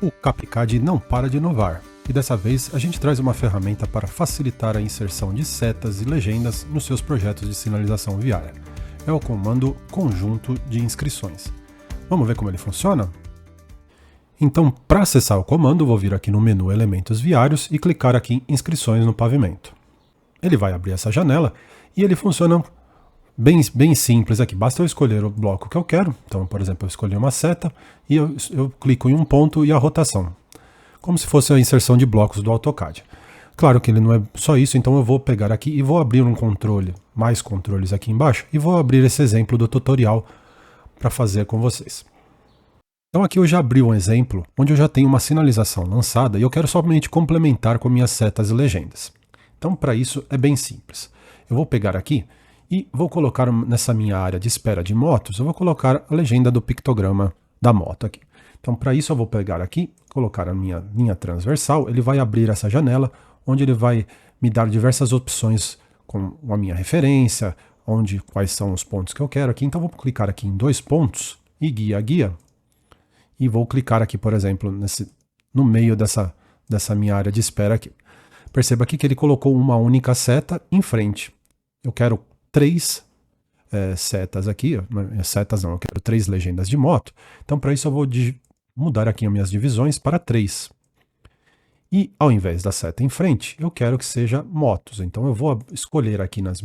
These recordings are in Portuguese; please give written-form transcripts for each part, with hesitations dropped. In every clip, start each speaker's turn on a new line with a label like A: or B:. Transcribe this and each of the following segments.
A: O CapCAD não para de inovar, e dessa vez a gente traz uma ferramenta para facilitar a inserção de setas e legendas nos seus projetos de sinalização viária. É o comando Conjunto de Inscrições. Vamos ver como ele funciona? Então, para acessar o comando, vou vir aqui no menu Elementos Viários e clicar aqui em Inscrições no pavimento. Ele vai abrir essa janela e ele funciona bem simples aqui. Basta eu escolher o bloco que eu quero. Então, por exemplo, eu escolhi uma seta e eu clico em um ponto e a rotação. Como se fosse a inserção de blocos do AutoCAD. Claro que ele não é só isso, então eu vou pegar aqui e vou abrir um controle, mais controles aqui embaixo, e vou abrir esse exemplo do tutorial para fazer com vocês. Então aqui eu já abri um exemplo onde eu já tenho uma sinalização lançada e eu quero somente complementar com minhas setas e legendas. Então para isso é bem simples. Eu vou pegar aqui e vou colocar nessa minha área de espera de motos, eu vou colocar a legenda do pictograma da moto aqui. Então para isso eu vou pegar aqui, colocar a minha linha transversal, ele vai abrir essa janela onde ele vai me dar diversas opções com a minha referência, quais são os pontos que eu quero aqui. Então eu vou clicar aqui em 2 pontos e guia. E vou clicar aqui, por exemplo, no meio dessa minha área de espera aqui. Perceba aqui que ele colocou uma única seta em frente. Eu quero 3 setas aqui, setas não, eu quero 3 legendas de moto. Então para isso eu vou mudar aqui as minhas divisões para 3. E ao invés da seta em frente, eu quero que seja motos. Então eu vou escolher aqui nos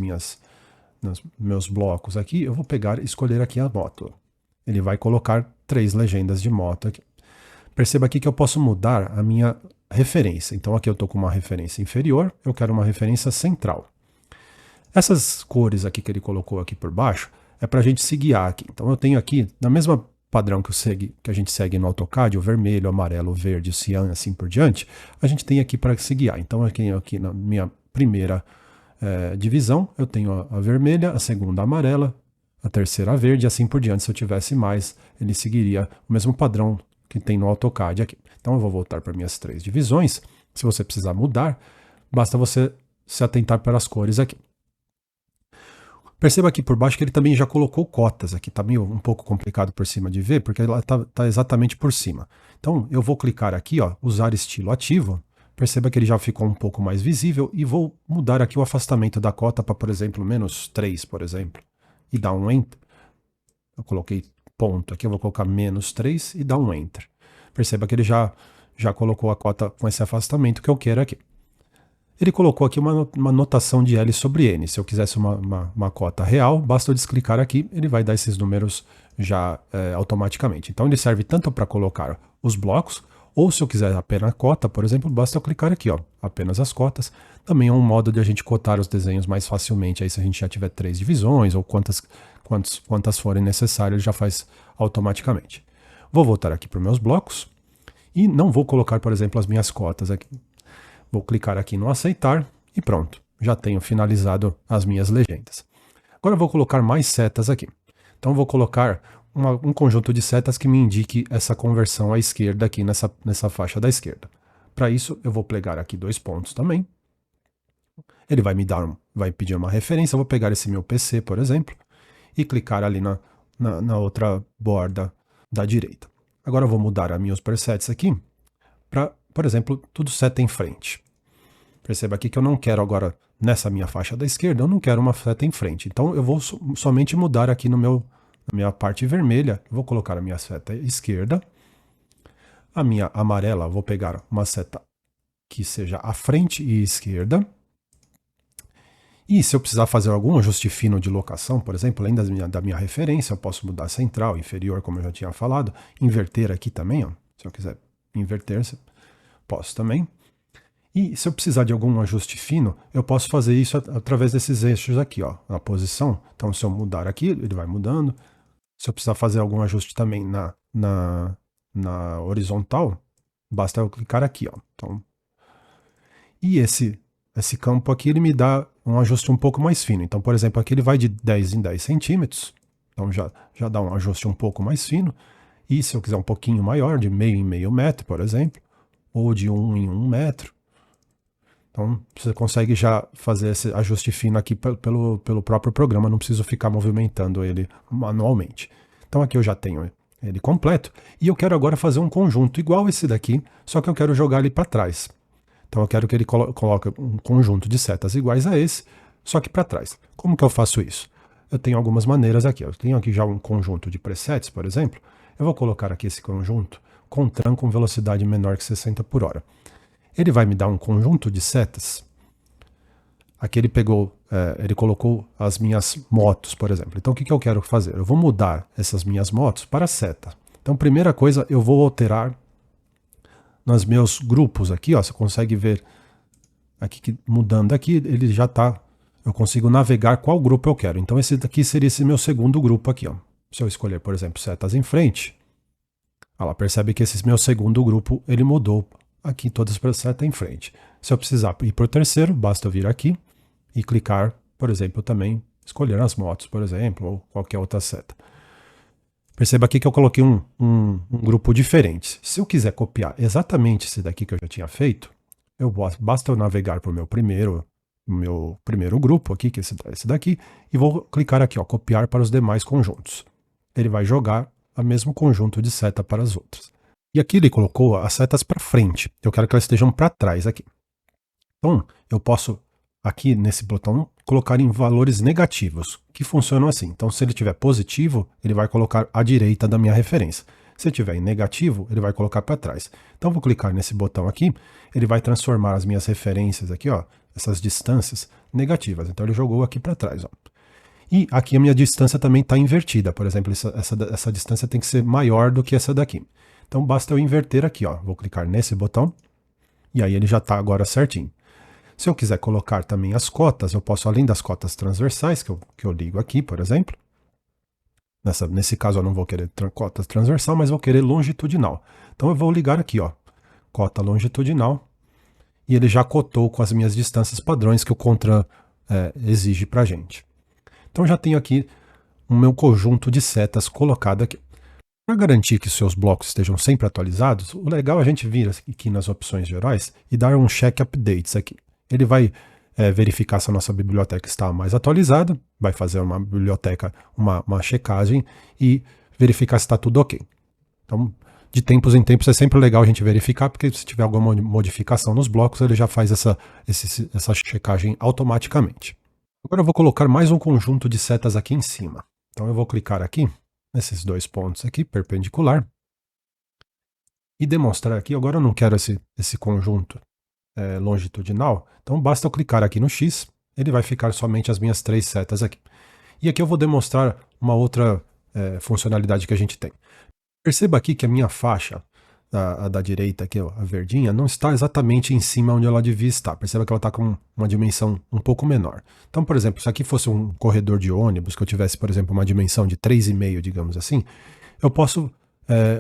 A: meus blocos aqui, eu vou pegar e escolher aqui a moto. Ele vai colocar 3 legendas de moto aqui. Perceba aqui que eu posso mudar a minha referência. Então aqui eu estou com uma referência inferior, eu quero uma referência central. Essas cores aqui que ele colocou aqui por baixo é para a gente se guiar aqui. Então eu tenho aqui, na mesma padrão que a gente segue no AutoCAD, o vermelho, o amarelo, o verde, o cian, assim por diante, a gente tem aqui para se guiar. Então aqui na minha primeira divisão, eu tenho a vermelha, a segunda a amarela, a terceira a verde, e assim por diante. Se eu tivesse mais, ele seguiria o mesmo padrão que tem no AutoCAD aqui. Então eu vou voltar para minhas 3 divisões. Se você precisar mudar, basta você se atentar pelas cores aqui. Perceba aqui por baixo que ele também já colocou cotas aqui, está meio um pouco complicado por cima de ver, porque ela está exatamente por cima. Então eu vou clicar aqui, ó, usar estilo ativo, perceba que ele já ficou um pouco mais visível e vou mudar aqui o afastamento da cota para, por exemplo, -3, por exemplo, e dar um Enter. Eu coloquei ponto aqui, eu vou colocar -3 e dar um Enter. Perceba que ele já colocou a cota com esse afastamento que eu quero aqui. Ele colocou aqui uma notação de L sobre N. Se eu quisesse uma cota real, basta eu desclicar aqui, ele vai dar esses números já automaticamente. Então ele serve tanto para colocar os blocos, ou se eu quiser apenas a cota, por exemplo, basta eu clicar aqui, ó, apenas as cotas. Também é um modo de a gente cotar os desenhos mais facilmente. Aí se a gente já tiver 3 divisões, ou quantas forem necessárias, ele já faz automaticamente. Vou voltar aqui para os meus blocos, e não vou colocar, por exemplo, as minhas cotas aqui. Vou clicar aqui no aceitar e pronto, já tenho finalizado as minhas legendas. Agora eu vou colocar mais setas aqui. Então eu vou colocar um conjunto de setas que me indique essa conversão à esquerda aqui nessa faixa da esquerda. Para isso eu vou pegar aqui 2 pontos também. Ele vai pedir uma referência, eu vou pegar esse meu PC, por exemplo, e clicar ali na outra borda da direita. Agora eu vou mudar a meus presets aqui para, por exemplo, tudo seta em frente. Perceba aqui que eu não quero agora, nessa minha faixa da esquerda, eu não quero uma seta em frente. Então eu vou somente mudar aqui na minha parte vermelha, eu vou colocar a minha seta esquerda. A minha amarela, eu vou pegar uma seta que seja à frente e esquerda. E se eu precisar fazer algum ajuste fino de locação, por exemplo, além da minha referência, eu posso mudar central, inferior, como eu já tinha falado, inverter aqui também, ó. Se eu quiser inverter, posso também. E se eu precisar de algum ajuste fino, eu posso fazer isso através desses eixos aqui, ó, na posição. Então se eu mudar aqui, ele vai mudando. Se eu precisar fazer algum ajuste também na horizontal, basta eu clicar aqui, ó. Então, e esse campo aqui, ele me dá um ajuste um pouco mais fino. Então, por exemplo, aqui ele vai de 10 em 10 centímetros. Então já dá um ajuste um pouco mais fino. E se eu quiser um pouquinho maior, de meio em meio metro, por exemplo, ou de 1 em 1 metro, então você consegue já fazer esse ajuste fino aqui pelo próprio programa, não preciso ficar movimentando ele manualmente. Então aqui eu já tenho ele completo, e eu quero agora fazer um conjunto igual esse daqui, só que eu quero jogar ele para trás. Então eu quero que ele coloque um conjunto de setas iguais a esse, só que para trás. Como que eu faço isso? Eu tenho algumas maneiras aqui. Eu tenho aqui já um conjunto de presets, por exemplo. Eu vou colocar aqui esse conjunto com tran com velocidade menor que 60 por hora. Ele vai me dar um conjunto de setas. Aqui ele pegou, ele colocou as minhas motos, por exemplo. Então o que eu quero fazer? Eu vou mudar essas minhas motos para seta. Então primeira coisa, eu vou alterar nos meus grupos aqui, ó, você consegue ver aqui que mudando aqui, ele já tá, eu consigo navegar qual grupo eu quero. Então esse daqui seria esse meu segundo grupo aqui, ó. Se eu escolher, por exemplo, setas em frente, ela percebe que esse meu segundo grupo, ele mudou aqui todas para seta em frente. Se eu precisar ir para o terceiro, basta eu vir aqui e clicar, por exemplo, também escolher as motos, por exemplo, ou qualquer outra seta. Perceba aqui que eu coloquei um grupo diferente. Se eu quiser copiar exatamente esse daqui que eu já tinha feito, basta eu navegar para o meu primeiro grupo aqui, que é esse daqui, e vou clicar aqui, ó, copiar para os demais conjuntos. Ele vai jogar o mesmo conjunto de seta para as outras. E aqui ele colocou as setas para frente. Eu quero que elas estejam para trás aqui. Então, eu posso, aqui nesse botão, colocar em valores negativos, que funcionam assim. Então, se ele tiver positivo, ele vai colocar à direita da minha referência. Se tiver em negativo, ele vai colocar para trás. Então, vou clicar nesse botão aqui, ele vai transformar as minhas referências aqui, ó, essas distâncias, negativas. Então, ele jogou aqui para trás, ó. E aqui a minha distância também está invertida. Por exemplo, essa distância tem que ser maior do que essa daqui. Então, basta eu inverter aqui, ó. Vou clicar nesse botão, e aí ele já está agora certinho. Se eu quiser colocar também as cotas, eu posso, além das cotas transversais, que eu ligo aqui, por exemplo, nesse caso eu não vou querer cota transversal, mas vou querer longitudinal. Então eu vou ligar aqui, ó, cota longitudinal, e ele já cotou com as minhas distâncias padrões que o CONTRAN exige para a gente. Então já tenho aqui o meu conjunto de setas colocado aqui. Para garantir que os seus blocos estejam sempre atualizados, o legal é a gente vir aqui nas opções gerais e dar um check updates aqui. Ele vai verificar se a nossa biblioteca está mais atualizada, vai fazer uma biblioteca, uma checagem e verificar se está tudo ok. Então, de tempos em tempos é sempre legal a gente verificar, porque se tiver alguma modificação nos blocos, ele já faz essa checagem automaticamente. Agora eu vou colocar mais um conjunto de setas aqui em cima. Então eu vou clicar aqui, nesses dois pontos aqui, perpendicular, e demonstrar aqui, agora eu não quero esse conjunto longitudinal, então basta eu clicar aqui no X, ele vai ficar somente as minhas 3 setas aqui. E aqui eu vou demonstrar uma outra funcionalidade que a gente tem. Perceba aqui que a minha faixa, a da direita aqui, ó, a verdinha, não está exatamente em cima onde ela devia estar. Perceba que ela está com uma dimensão um pouco menor. Então, por exemplo, se aqui fosse um corredor de ônibus, que eu tivesse, por exemplo, uma dimensão de 3,5, digamos assim, eu posso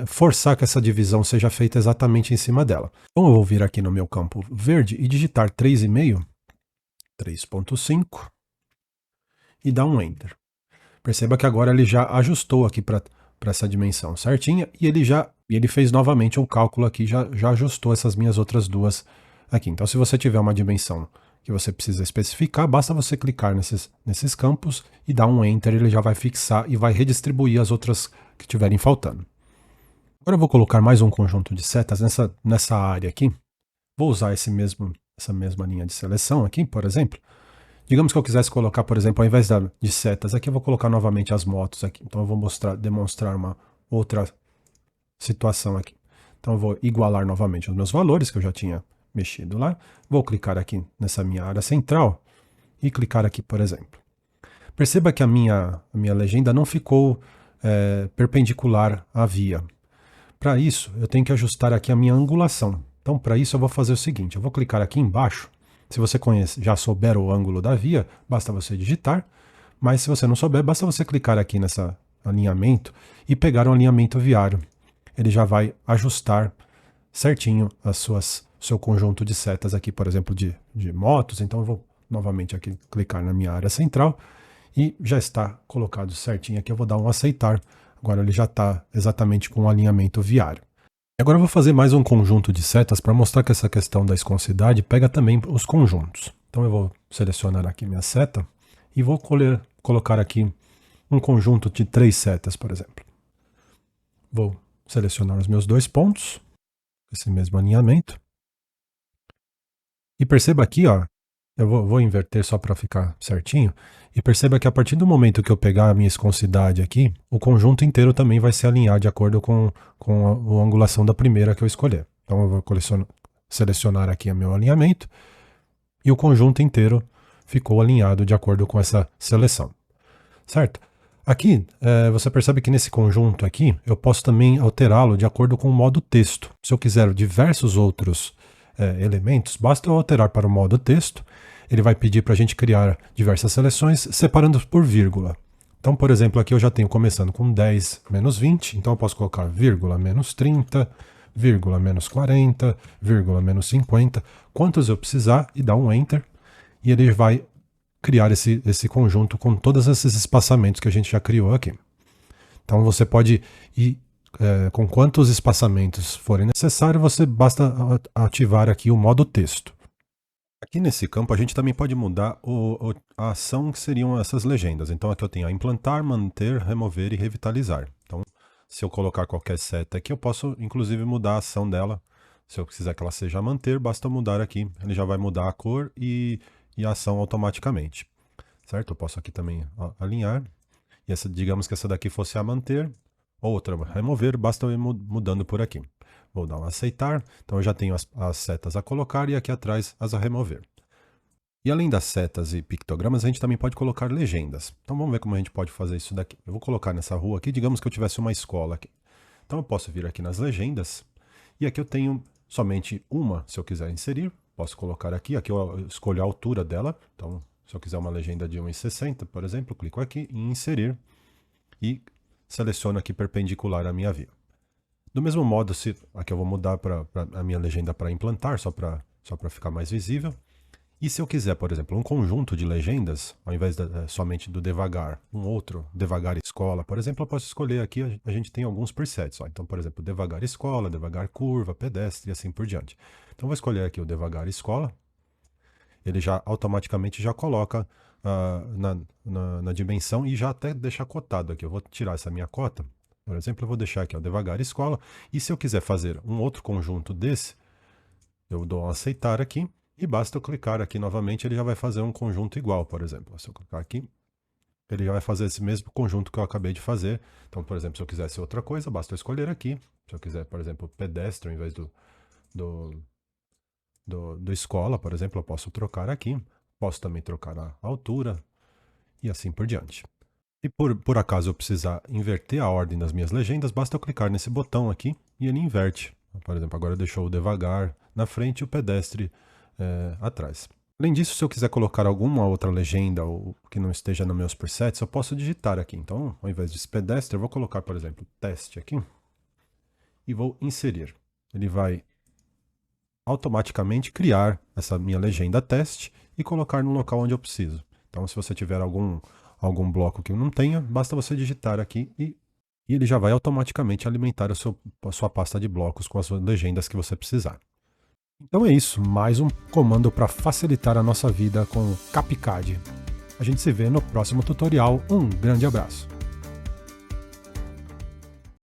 A: forçar que essa divisão seja feita exatamente em cima dela. Então eu vou vir aqui no meu campo verde e digitar 3,5, 3,5 e dar um Enter. Perceba que agora ele já ajustou aqui para essa dimensão certinha e ele fez novamente um cálculo aqui, já ajustou essas minhas outras duas aqui. Então se você tiver uma dimensão que você precisa especificar, basta você clicar nesses campos e dar um Enter, ele já vai fixar e vai redistribuir as outras que estiverem faltando. Agora eu vou colocar mais um conjunto de setas nessa área aqui. Vou usar essa mesma linha de seleção aqui, por exemplo. Digamos que eu quisesse colocar, por exemplo, ao invés de setas aqui, eu vou colocar novamente as motos aqui. Então eu vou demonstrar uma outra situação aqui. Então eu vou igualar novamente os meus valores, que eu já tinha mexido lá. Vou clicar aqui nessa minha área central e clicar aqui, por exemplo. Perceba que a minha legenda não ficou perpendicular à via. Para isso, eu tenho que ajustar aqui a minha angulação. Então, para isso, eu vou fazer o seguinte, eu vou clicar aqui embaixo. Se você já souber o ângulo da via, basta você digitar. Mas se você não souber, basta você clicar aqui nesse alinhamento e pegar um alinhamento viário. Ele já vai ajustar certinho seu conjunto de setas aqui, por exemplo, de motos. Então, eu vou novamente aqui clicar na minha área central e já está colocado certinho aqui. Eu vou dar um aceitar. Agora ele já está exatamente com o alinhamento viário. Agora eu vou fazer mais um conjunto de setas para mostrar que essa questão da esconsidade pega também os conjuntos. Então eu vou selecionar aqui minha seta e vou colocar aqui um conjunto de 3 setas, por exemplo. Vou selecionar os meus 2 pontos, esse mesmo alinhamento. E perceba aqui, ó, eu vou inverter só para ficar certinho. E perceba que a partir do momento que eu pegar a minha esconsidade aqui, o conjunto inteiro também vai se alinhar de acordo com a angulação da primeira que eu escolher. Então eu vou selecionar aqui o meu alinhamento e o conjunto inteiro ficou alinhado de acordo com essa seleção, certo? Aqui, você percebe que nesse conjunto aqui, eu posso também alterá-lo de acordo com o modo texto. Se eu quiser diversos outros elementos, basta eu alterar para o modo texto. Ele vai pedir para a gente criar diversas seleções, separando por vírgula. Então, por exemplo, aqui eu já tenho começando com 10 menos 20, então eu posso colocar vírgula menos 30, vírgula menos 40, vírgula menos 50, quantos eu precisar, e dar um Enter, e ele vai criar esse conjunto com todos esses espaçamentos que a gente já criou aqui. Então você pode ir com quantos espaçamentos forem necessários, você basta ativar aqui o modo texto. Aqui nesse campo a gente também pode mudar a ação que seriam essas legendas. Então aqui eu tenho a implantar, manter, remover e revitalizar. Então se eu colocar qualquer seta aqui, eu posso inclusive mudar a ação dela. Se eu quiser que ela seja manter, basta mudar aqui. Ele já vai mudar a cor e a ação automaticamente, certo? Eu posso aqui também alinhar. E digamos que essa daqui fosse a manter, outra remover, basta eu ir mudando por aqui. Vou dar um aceitar, então eu já tenho as setas a colocar e aqui atrás as a remover. E além das setas e pictogramas, a gente também pode colocar legendas. Então vamos ver como a gente pode fazer isso daqui. Eu vou colocar nessa rua aqui, digamos que eu tivesse uma escola aqui. Então eu posso vir aqui nas legendas, e aqui eu tenho somente uma, se eu quiser inserir. Posso colocar aqui eu escolho a altura dela. Então, se eu quiser uma legenda de 1,60, por exemplo, clico aqui em inserir e seleciono aqui perpendicular à minha via. Do mesmo modo, aqui eu vou mudar para a minha legenda para implantar, só para ficar mais visível. E se eu quiser, por exemplo, um conjunto de legendas, ao invés somente do devagar, um outro, devagar escola, por exemplo, eu posso escolher aqui, a gente tem alguns presets. Ó. Então, por exemplo, devagar escola, devagar curva, pedestre e assim por diante. Então, vou escolher aqui o devagar escola. Ele já automaticamente já coloca na dimensão e já até deixa cotado aqui. Eu vou tirar essa minha cota. Por exemplo, eu vou deixar aqui o devagar escola. E se eu quiser fazer um outro conjunto desse, eu dou um aceitar aqui. E basta eu clicar aqui novamente, ele já vai fazer um conjunto igual, por exemplo. Se eu clicar aqui, ele já vai fazer esse mesmo conjunto que eu acabei de fazer. Então, por exemplo, se eu quisesse outra coisa, basta eu escolher aqui. Se eu quiser, por exemplo, pedestre, ao invés do escola, por exemplo, eu posso trocar aqui. Posso também trocar a altura e assim por diante. E por acaso eu precisar inverter a ordem das minhas legendas, basta eu clicar nesse botão aqui e ele inverte. Por exemplo, agora deixou o devagar na frente e o pedestre atrás. Além disso, se eu quiser colocar alguma outra legenda ou que não esteja nos meus presets, eu posso digitar aqui. Então, ao invés de pedestre, eu vou colocar, por exemplo, teste aqui e vou inserir. Ele vai automaticamente criar essa minha legenda teste e colocar no local onde eu preciso. Então, se você tiver algum bloco que não tenha, basta você digitar aqui e ele já vai automaticamente alimentar a sua pasta de blocos com as legendas que você precisar. Então é isso, mais um comando para facilitar a nossa vida com o CapCAD. A gente se vê no próximo tutorial. Um grande abraço!